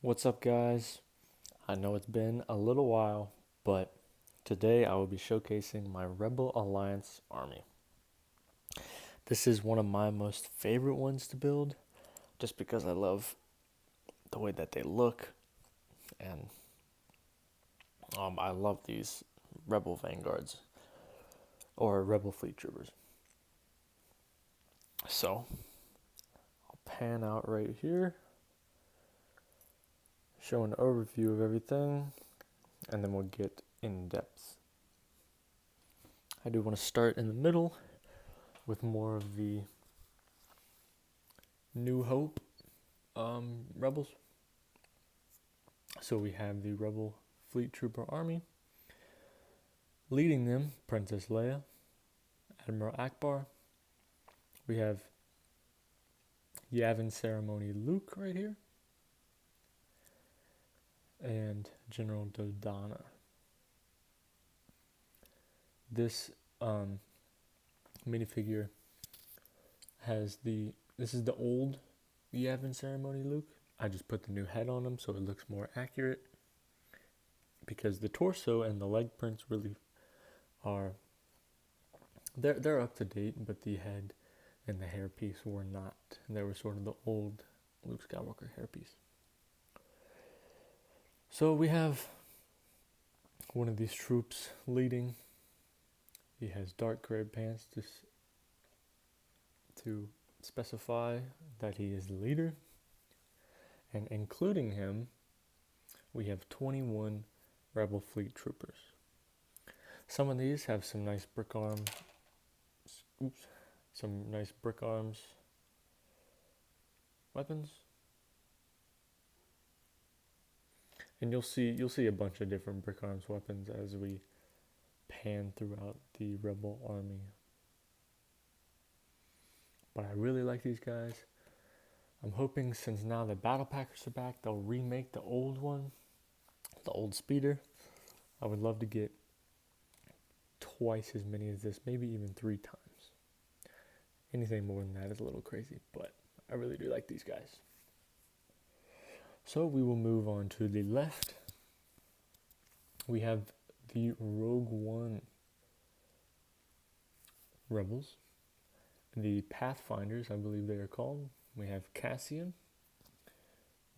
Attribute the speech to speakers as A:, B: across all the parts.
A: What's up, guys? I know it's been a little while, but today I will be showcasing my Rebel Alliance army. This is one of my most favorite ones to build, just because I love the way that they look, and I love these Rebel Vanguards, or Rebel Fleet Troopers. So, I'll pan out right here, show an overview of everything, and then we'll get in depth. I do want to start in the middle with more of the New Hope rebels. So we have the Rebel Fleet Trooper Army. Leading them, Princess Leia, Admiral Akbar. We have Yavin Ceremony Luke right here. And General Dodonna. This minifigure has this is the old Yavin Ceremony Luke. I just put the new head on him so it looks more accurate, because the torso and the leg prints really are, they're up to date, but the head and the hairpiece were not. They were sort of the old Luke Skywalker hairpiece. So we have one of these troops leading. He has dark gray pants to specify that he is the leader. And including him, we have 21 Rebel Fleet Troopers. Some of these have some nice brick arms. Some nice brick arms weapons. And you'll see a bunch of different brick arms weapons as we pan throughout the Rebel army. But I really like these guys. I'm hoping, since now the Battle Packers are back, they'll remake the old one, the old speeder. I would love to get twice as many as this, maybe even 3 times. Anything more than that is a little crazy, but I really do like these guys. So we will move on to the left. We have the Rogue One Rebels, the Pathfinders, I believe they are called. We have Cassian,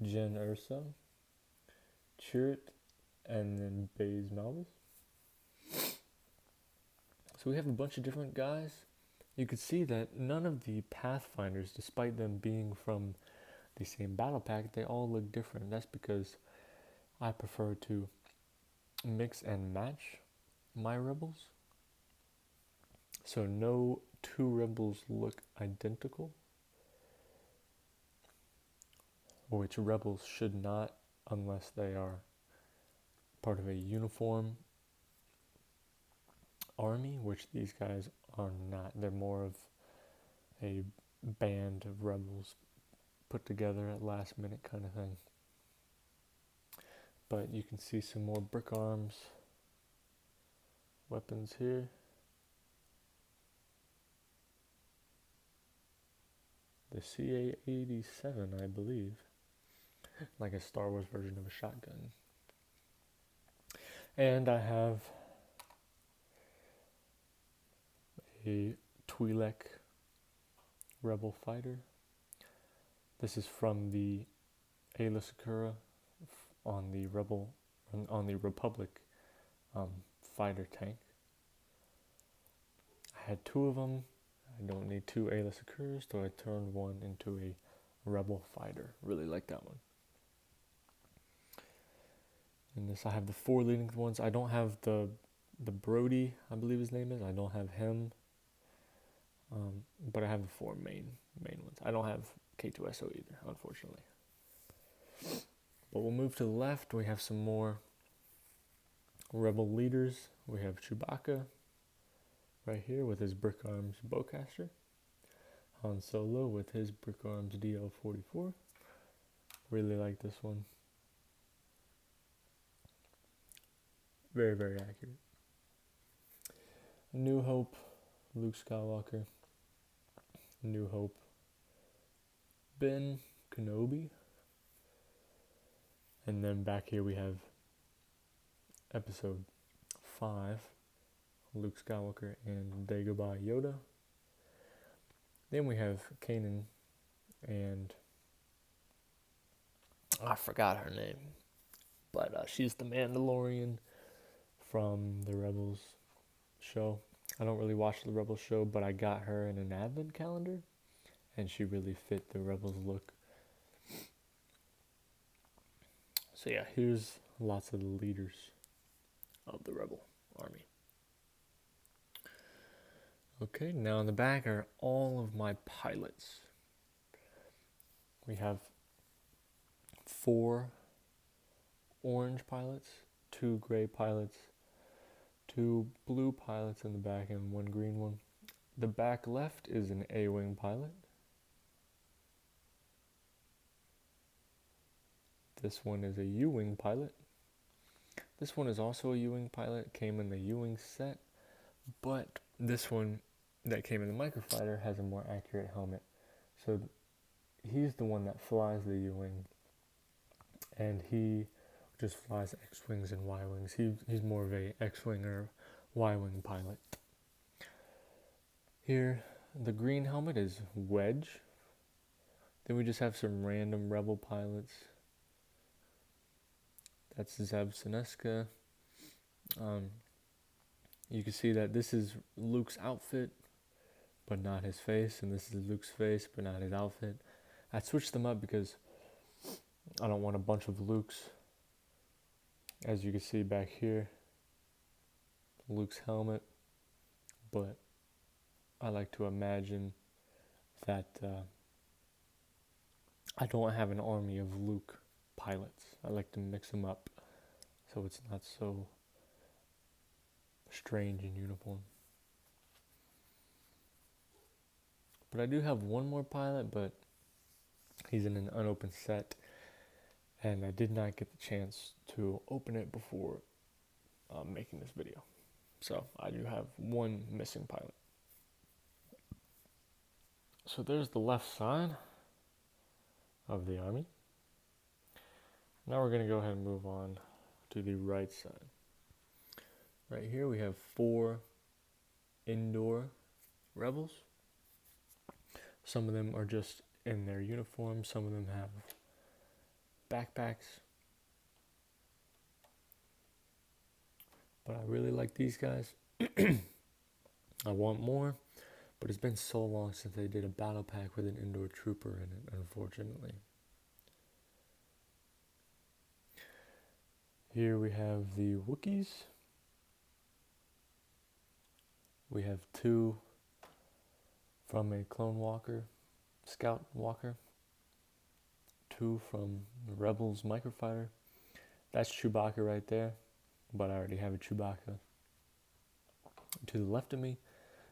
A: Jen Ursa, Chirrut, and then Baze Malbus. So we have a bunch of different guys. You could see that none of the Pathfinders, despite them being from the same battle pack, they all look different. That's because I prefer to mix and match my rebels. So no 2 rebels look identical, which rebels should not, unless they are part of a uniform army, which these guys are not. They're more of a band of rebels put together at last minute kind of thing. But you can see some more brick arms weapons here. The CA-87, I believe, like a Star Wars version of a shotgun. And I have a Twi'lek Rebel fighter. This is from the Aayla Secura on the Republic fighter tank. I had 2 of them. I don't need 2 Aayla Securas, so I turned one into a Rebel fighter. Really like that one. In this, I have the 4 leading ones. I don't have the Brody, I believe his name is. I don't have him. But I have the 4 main ones. I don't have K2SO either, unfortunately. But we'll move to the left. We have some more Rebel leaders. We have Chewbacca right here with his brick arms bowcaster. Han Solo with his brick arms DL-44. Really like this one. Very, very accurate. New Hope, Luke Skywalker. New Hope, Ben Kenobi. And then back here we have episode 5, Luke Skywalker and Dagobah Yoda. Then we have Kanan and I forgot her name, but she's the Mandalorian from the Rebels show. I don't really watch the Rebels show, but I got her in an advent calendar, and she really fit the Rebels look. So yeah, here's lots of the leaders of the Rebel army. Okay, now in the back are all of my pilots. We have 4 orange pilots, 2 gray pilots, 2 blue pilots in the back, and 1 green one. The back left is an AWing pilot. This one is a Ywing pilot. This one is also a Ewing pilot, came in the Ewing set, but this one that came in the microfighter has a more accurate helmet. So he's the one that flies the Ewing, and he just flies X-Wings and Y-Wings. He's more of a X-Wing or Y-Wing pilot. Here, the green helmet is Wedge. Then we just have some random Rebel pilots. That's Zeb Sineska. You can see that this is Luke's outfit, but not his face, and this is Luke's face, but not his outfit. I switched them up because I don't want a bunch of Lukes. As you can see back here, Luke's helmet, but I like to imagine that I don't have an army of Luke pilots. I like to mix them up so it's not so strange in uniform. But I do have one more pilot, but he's in an unopened set, and I did not get the chance to open it before making this video. So I do have one missing pilot. So there's the left side of the army. Now we're going to go ahead and move on to the right side. Right here we have 4 indoor rebels. Some of them are just in their uniform. Some of them have backpacks. But I really like these guys. I want more, but it's been so long since they did a battle pack with an indoor trooper in it, unfortunately. Here we have the Wookies. We have 2 from a clone walker, scout walker. 2 from the Rebels microfighter. That's Chewbacca right there, but I already have a Chewbacca to the left of me,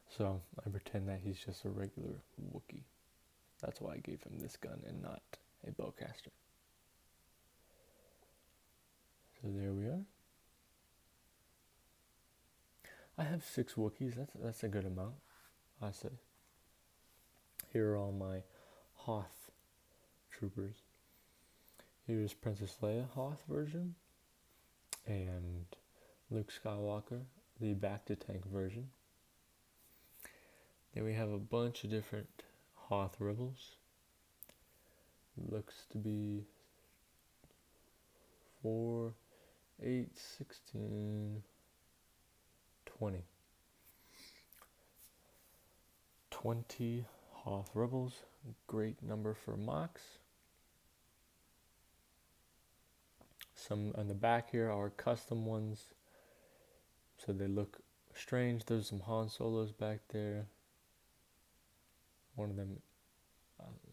A: so I pretend that he's just a regular Wookiee. That's why I gave him this gun and not a bowcaster. So there we are. I have 6 Wookiees. That's a good amount, I say. Here are all my Hoth troopers. Here's Princess Leia Hoth version, and Luke Skywalker, the back-to-tank version. Then we have a bunch of different Hoth Rebels. Looks to be 4, 8, 16, 20. 20 Hoth Rebels. Great number for mocks. Some on the back here are custom ones, so they look strange. There's some Han Solos back there. One of them,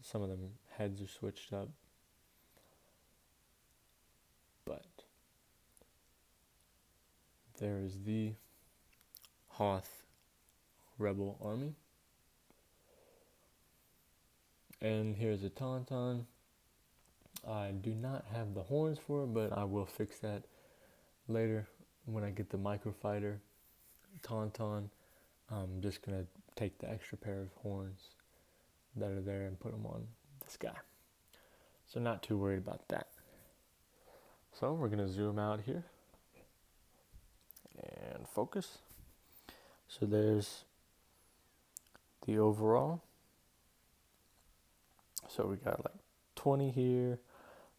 A: some of them heads are switched up, but there is the Hoth Rebel army. And here's a Tauntaun. I do not have the horns for it, but I will fix that later when I get the microfighter Tauntaun. I'm just going to take the extra pair of horns that are there and put them on this guy. So not too worried about that. So we're going to zoom out here and focus. So there's the overall. So we got like 20 here,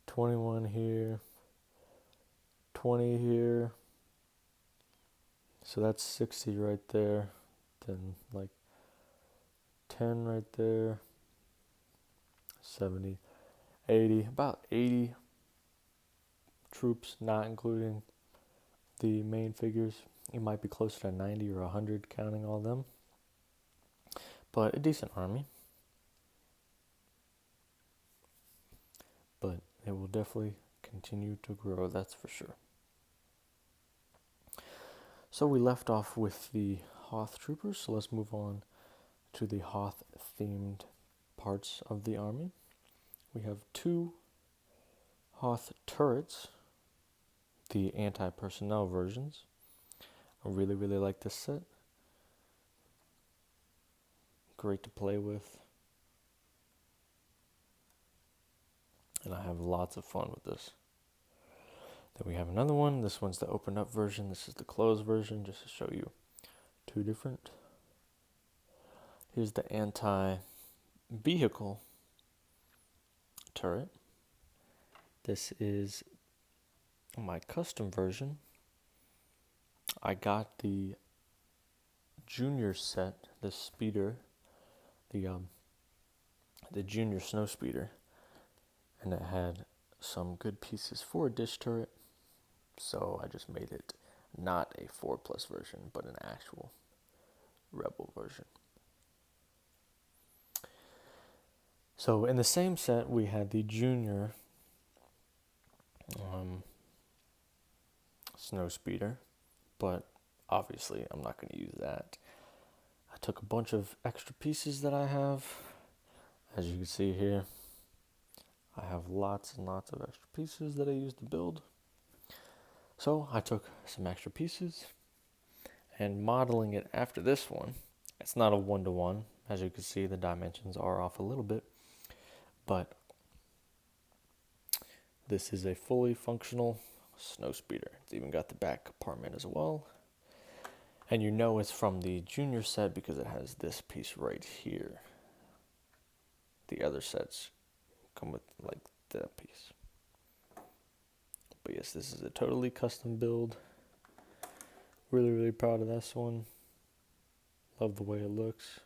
A: 21 here, 20 here. So that's 60 right there. Then like 10 right there. 70, 80, about 80 troops, not including the main figures. It might be closer to 90 or 100 counting all them. But a decent army. But it will definitely continue to grow, that's for sure. So we left off with the Hoth troopers, so let's move on to the Hoth themed parts of the army. We have 2 Hoth turrets, the anti-personnel versions. I really like this set. Great to play with. And I have lots of fun with this. Then we have another one. This one's the open up version. This is the closed version, just to show you 2 different. Here's the anti-vehicle turret. This is my custom version. I got the junior set, the speeder, the junior Snowspeeder, and it had some good pieces for a dish turret, so I just made it not a 4+ version, but an actual Rebel version. So in the same set, we had the junior Snowspeeder, but obviously I'm not going to use that. I took a bunch of extra pieces that I have. As you can see here, I have lots and lots of extra pieces that I used to build. So I took some extra pieces and modeling it after this one. It's not a 1-to-1. As you can see, the dimensions are off a little bit, but this is a fully functional Snowspeeder. It's even got the back compartment as well. And you know it's from the junior set because it has this piece right here. The other sets come with like that piece. But yes, this is a totally custom build. Really proud of this one. Love the way it looks.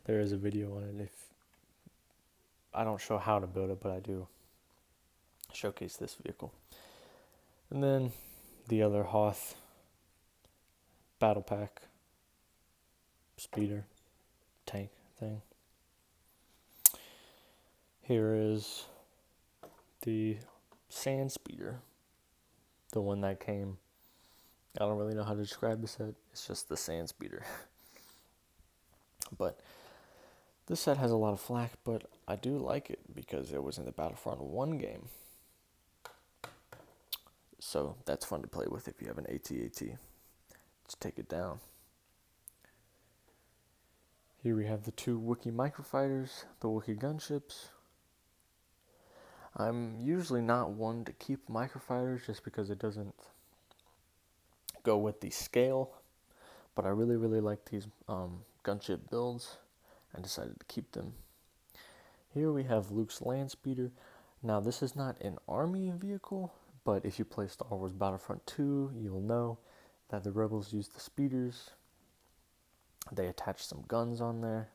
A: There is a video on it. If I don't show how to build it, but I do showcase this vehicle. And then the other Hoth battle pack speeder tank thing. Here is the Landspeeder, the one that came. I don't really know how to describe this set. It's just the Landspeeder. But this set has a lot of flack, but I do like it because it was in the Battlefront 1 game. So that's fun to play with if you have an AT-AT. Let's take it down. Here we have the 2 Wookiee microfighters, the Wookiee gunships. I'm usually not one to keep microfighters just because it doesn't go with the scale, but I really like these gunship builds and decided to keep them. Here we have Luke's Landspeeder. Now this is not an army vehicle, but if you play Star Wars Battlefront 2, you'll know that the Rebels used the speeders. They attached some guns on there,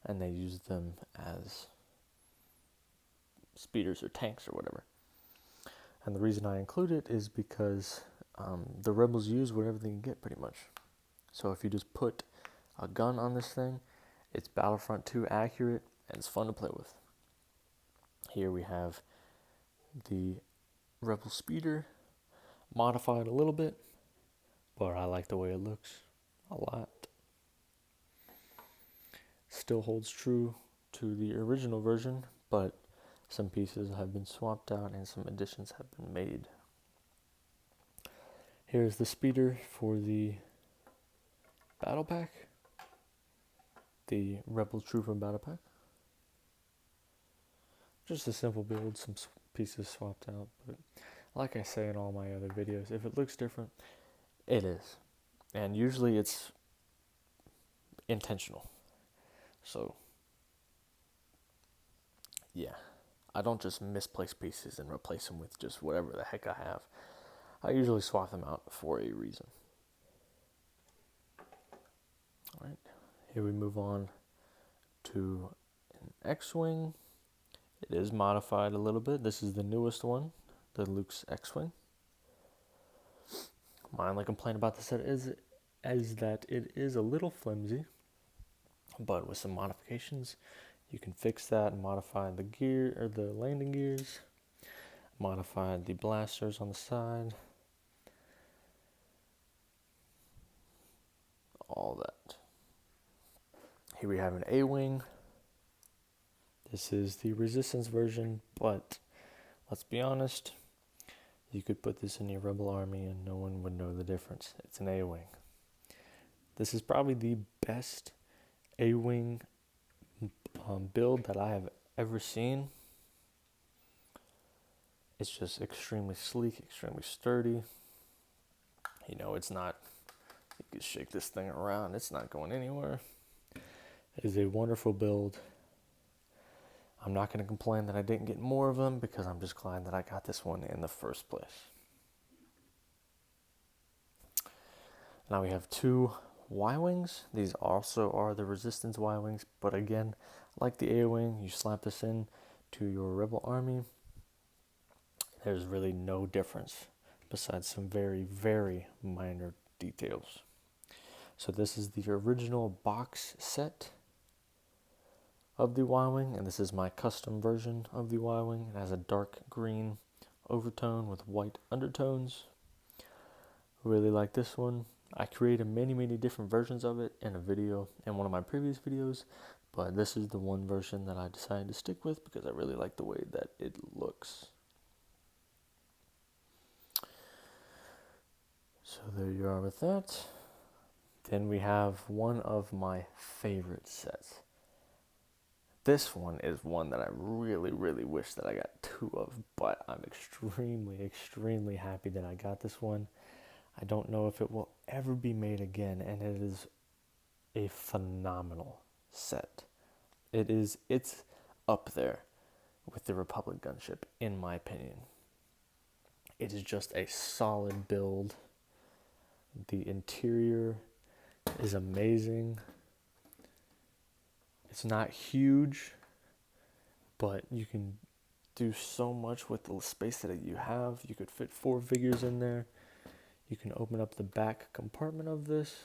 A: and they used them as speeders or tanks or whatever. And the reason I include it is because the Rebels use whatever they can get pretty much. So if you just put a gun on this thing, it's Battlefront 2 accurate, and it's fun to play with. Here we have the Rebel Speeder, modified a little bit, but I like the way it looks a lot. Still holds true to the original version, but some pieces have been swapped out and some additions have been made. Here's the speeder for the battle pack, the Rebel Trooper battle pack. Just a simple build, some pieces swapped out, but like I say in all my other videos, if it looks different, it is. And usually it's intentional. So, yeah. I don't just misplace pieces and replace them with just whatever the heck I have. I usually swap them out for a reason. Alright, here we move on to an X-Wing. It is modified a little bit. This is the newest one, the Luke's X-Wing. My only complaint about the set is that it is a little flimsy, but with some modifications, you can fix that and modify the gear or the landing gears, modify the blasters on the side, all that. Here we have an AWing. This is the Resistance version, but let's be honest, you could put this in your Rebel army and no one would know the difference. It's an AWing. This is probably the best AWing build that I have ever seen. It's just extremely sleek, extremely sturdy. You know, it's not, you can shake this thing around, it's not going anywhere. It is a wonderful build. I'm not going to complain that I didn't get more of them because I'm just glad that I got this one in the first place. Now we have two Ywings. These also are the Resistance Ywings, but again, like the AWing, you slap this in to your Rebel army. There's really no difference besides some very, very minor details. So this is the original box set of the Ywing, and this is my custom version of the Ywing. It has a dark green overtone with white undertones. Really like this one. I created many different versions of it in a video in one of my previous videos, but this is the one version that I decided to stick with because I really like the way that it looks. So there you are with that. Then we have one of my favorite sets. This one is one that I really wish that I got two of, but I'm extremely happy that I got this one. I don't know if it will ever be made again, and it is a phenomenal set. It's up there with the Republic gunship, in my opinion. It is just a solid build. The interior is amazing. It's not huge, but you can do so much with the space that you have. You could fit 4 figures in there. You can open up the back compartment of this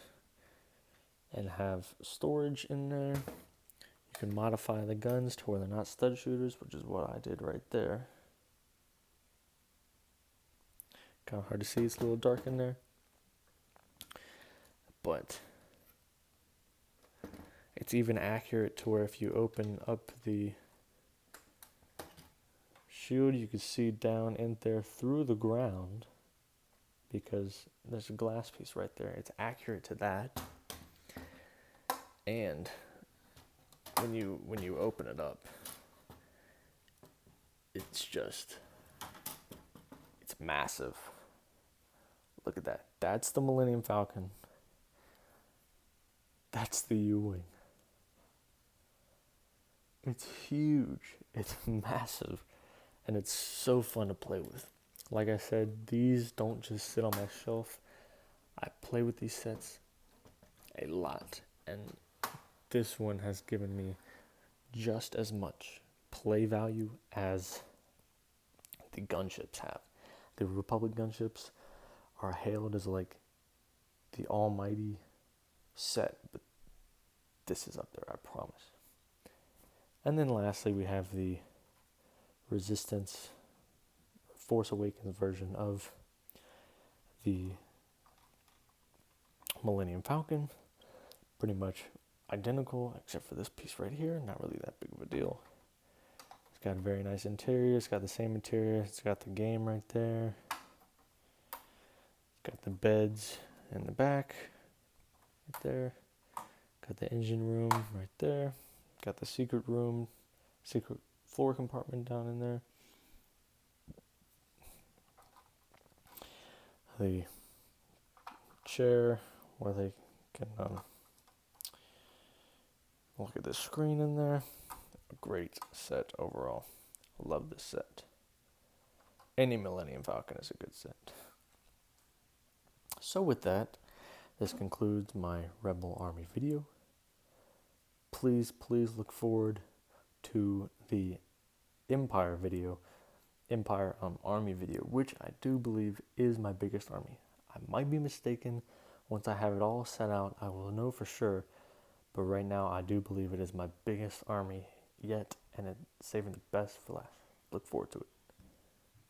A: and have storage in there. You can modify the guns to where they're not stud shooters, which is what I did right there. Kind of hard to see, it's a little dark in there. But it's even accurate to where if you open up the shield, you can see down in there through the ground because there's a glass piece right there. It's accurate to that. And when you open it up, it's massive. Look at that. That's the Millennium Falcon. That's the Ywing. It's huge. It's massive. And it's so fun to play with. Like I said, these don't just sit on my shelf. I play with these sets a lot. And this one has given me just as much play value as the gunships have. The Republic gunships are hailed as like the almighty set, but this is up there, I promise. And then lastly, we have the Resistance Force Awakens version of the Millennium Falcon. Pretty much identical, except for this piece right here. Not really that big of a deal. It's got a very nice interior. It's got the same interior. It's got the game right there. It's got the beds in the back right there. Got the engine room right there. Got the secret room, secret floor compartment down in there. the chair where they can look at the screen in there. A great set overall. Love this set. Any Millennium Falcon is a good set. So with that, this concludes my Rebel Army video. Please look forward to the Empire video, Empire Army video, which I do believe is my biggest army. I might be mistaken. Once I have it all set out, I will know for sure. But right now, I do believe it is my biggest army yet, and it's saving the best for last. Look forward to it.